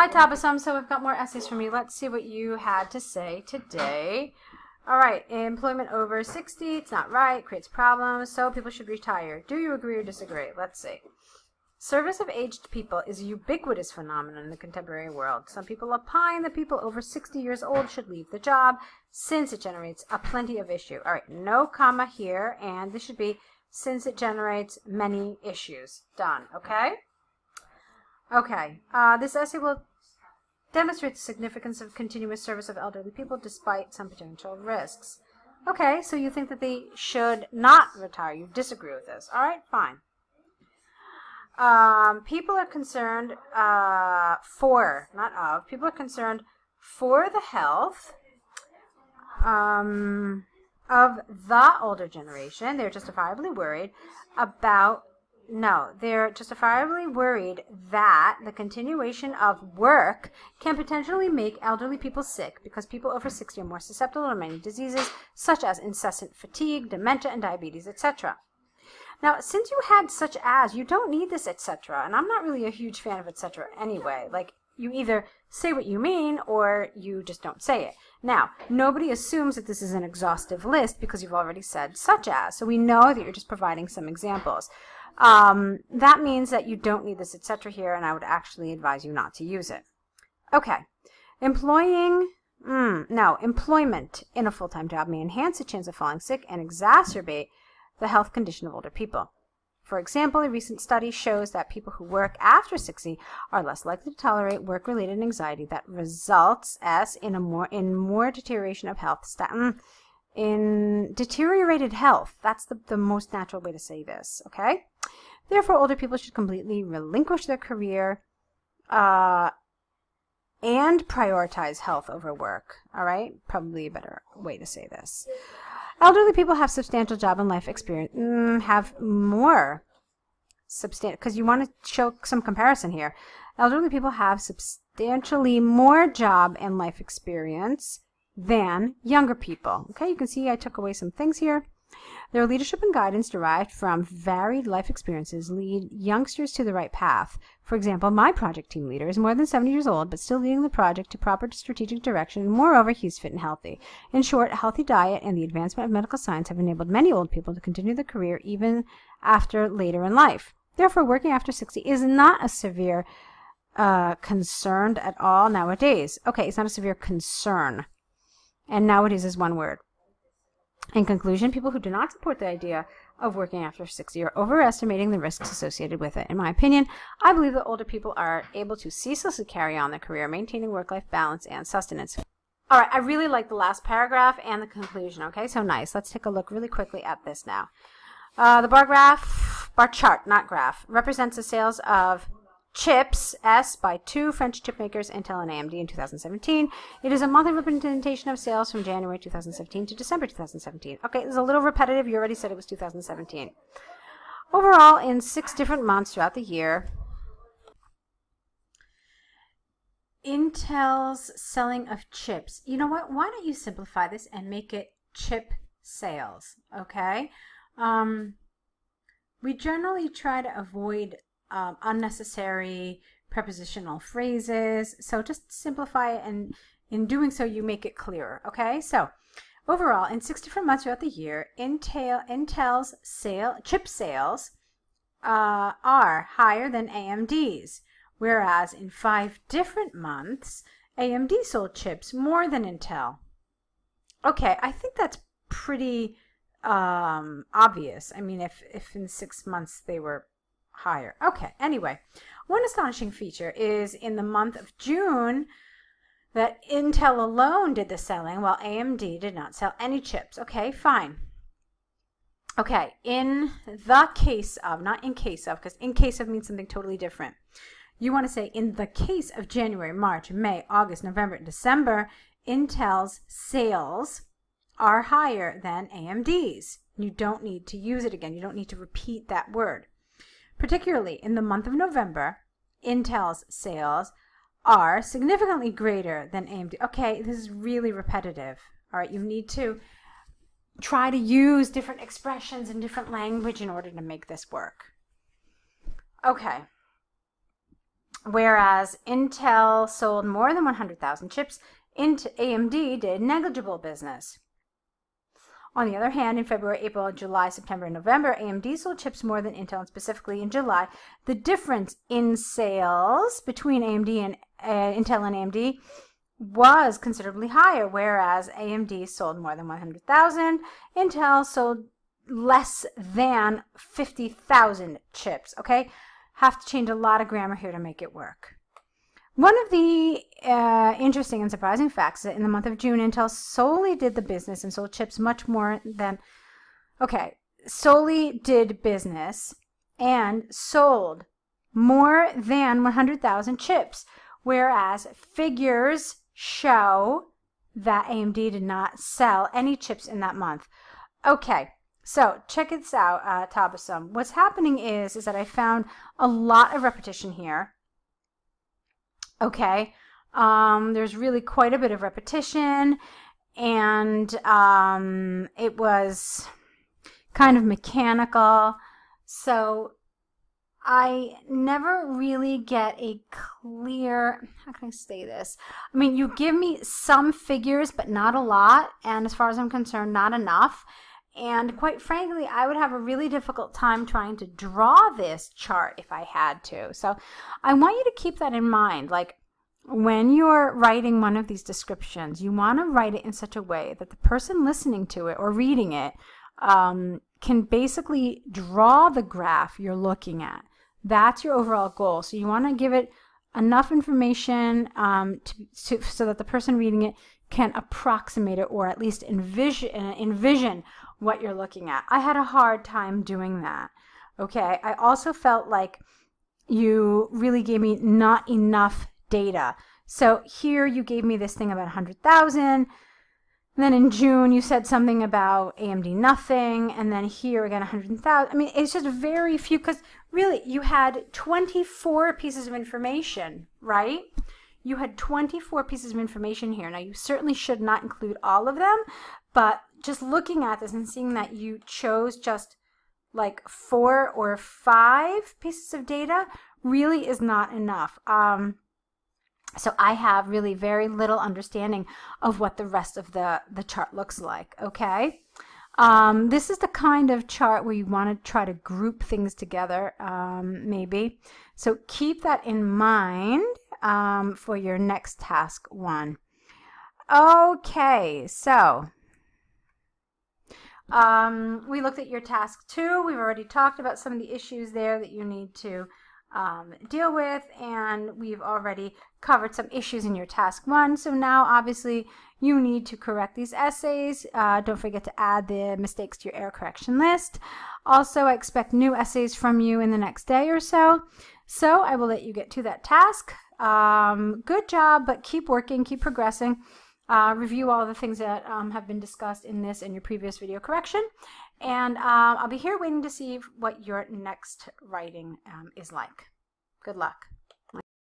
Hi, Tabassum. So we've got more essays from you. Let's see what you had to say today. All right, employment over 60, it's not right, creates problems, so people should retire. Do you agree or disagree? Let's see. Service of aged people is a ubiquitous phenomenon in the contemporary world. Some people opine that people over 60 years old should leave the job since it generates a plenty of issue. All right, no comma here, and this should be since it generates many issues. Done, okay? Okay, this essay will demonstrate the significance of continuous service of elderly people despite some potential risks. Okay, so you think that they should not retire. You disagree with this. All right, fine. People are concerned people are concerned for the health of the older generation. They're justifiably worried that the continuation of work can potentially make elderly people sick because people over 60 are more susceptible to many diseases such as incessant fatigue, dementia, and diabetes, etc. Now, since you had such as, you don't need this etc. And I'm not really a huge fan of etc. anyway. Like, you either say what you mean or you just don't say it. Now, nobody assumes that this is an exhaustive list because you've already said such as. So we know that you're just providing some examples. That means that you don't need this etc. here, and I would actually advise you not to use it. Okay. Employment in a full-time job may enhance the chance of falling sick and exacerbate the health condition of older people. For example, a recent study shows that people who work after 60 are less likely to tolerate work-related anxiety that results in more deterioration of health. In deteriorated health. That's the most natural way to say this, okay? Therefore, older people should completely relinquish their career and prioritize health over work, all right? Probably a better way to say this. Elderly people have substantial job and life experience, because you want to show some comparison here. Elderly people have substantially more job and life experience than younger people. Okay, you can see I took away some things here. Their leadership and guidance derived from varied life experiences lead youngsters to the right path. For example, my project team leader is more than 70 years old, but still leading the project to proper strategic direction. Moreover, he's fit and healthy. In short, a healthy diet and the advancement of medical science have enabled many old people to continue their career even after later in life. Therefore, working after 60 is not a severe concern at all nowadays. Okay, it's not a severe concern. And nowadays is one word. In conclusion, people who do not support the idea of working after 60 are overestimating the risks associated with it. In my opinion, I believe that older people are able to ceaselessly carry on their career, maintaining work-life balance and sustenance. All right, I really like the last paragraph and the conclusion. Okay, so nice. Let's take a look really quickly at this now. The bar chart, not graph, represents the sales of chips S by two French chip makers, Intel and AMD, in 2017. It is a monthly representation of sales from January 2017 to December 2017. Okay, this is a little repetitive. You already said it was 2017. Overall, in 6 different months throughout the year, Intel's selling of chips. You know what? Why don't you simplify this and make it chip sales, okay? We generally try to avoid unnecessary prepositional phrases, so just simplify it, and in doing so you make it clearer. Okay, so overall in 6 different months throughout the year, Intel's chip sales are higher than AMD's, whereas in 5 different months AMD sold chips more than Intel. Okay, I think that's pretty obvious. I mean, if in 6 months they were higher. Okay, anyway, one astonishing feature is in the month of June that Intel alone did the selling while AMD did not sell any chips. Okay, fine. Okay, in the case of, not in case of, because in case of means something totally different. You want to say in the case of January, March, May, August, November, and December, Intel's sales are higher than AMD's. You don't need to use it again. You don't need to repeat that word. Particularly in the month of November, Intel's sales are significantly greater than AMD. Okay, this is really repetitive. All right, you need to try to use different expressions and different language in order to make this work. Okay. Whereas Intel sold more than 100,000 chips, AMD did negligible business. On the other hand, in February, April, July, September, and November, AMD sold chips more than Intel, and specifically in July, the difference in sales between AMD and Intel and AMD was considerably higher, whereas AMD sold more than 100,000, Intel sold less than 50,000 chips, okay? Have to change a lot of grammar here to make it work. One of the interesting and surprising facts is that in the month of June, Intel solely did the business and sold chips much more than, solely did business and sold more than 100,000 chips, whereas figures show that AMD did not sell any chips in that month. Okay, so check this out, Tabassum. What's happening is that I found a lot of repetition here. Okay, there's really quite a bit of repetition, and it was kind of mechanical, so I never really get a clear, how can I say this? I mean, you give me some figures, but not a lot, and as far as I'm concerned, not enough. And quite frankly, I would have a really difficult time trying to draw this chart if I had to. So I want you to keep that in mind. Like, when you're writing one of these descriptions, you want to write it in such a way that the person listening to it or reading it can basically draw the graph you're looking at. That's your overall goal. So you want to give it enough information so that the person reading it can approximate it, or at least envision what you're looking at. I had a hard time doing that. Okay, I also felt like you really gave me not enough data. So here you gave me this thing about 100,000. Then in June you said something about AMD nothing, and then here again 100,000. I mean, it's just very few, because really you had 24 pieces of information, right? You had 24 pieces of information here. Now, you certainly should not include all of them, but just looking at this and seeing that you chose just like 4 or 5 pieces of data really is not enough. So I have really very little understanding of what the rest of the chart looks like, okay? This is the kind of chart where you want to try to group things together, maybe. So keep that in mind for your next task 1. Okay, so we looked at your task 2. We've already talked about some of the issues there that you need to deal with, and we've already covered some issues in your task 1. So now obviously you need to correct these essays. Don't forget to add the mistakes to your error correction list. Also, I expect new essays from you in the next day or so. So I will let you get to that task. Good job, but keep working, keep progressing. Review all the things that have been discussed in this and your previous video correction. And I'll be here waiting to see what your next writing is like. Good luck.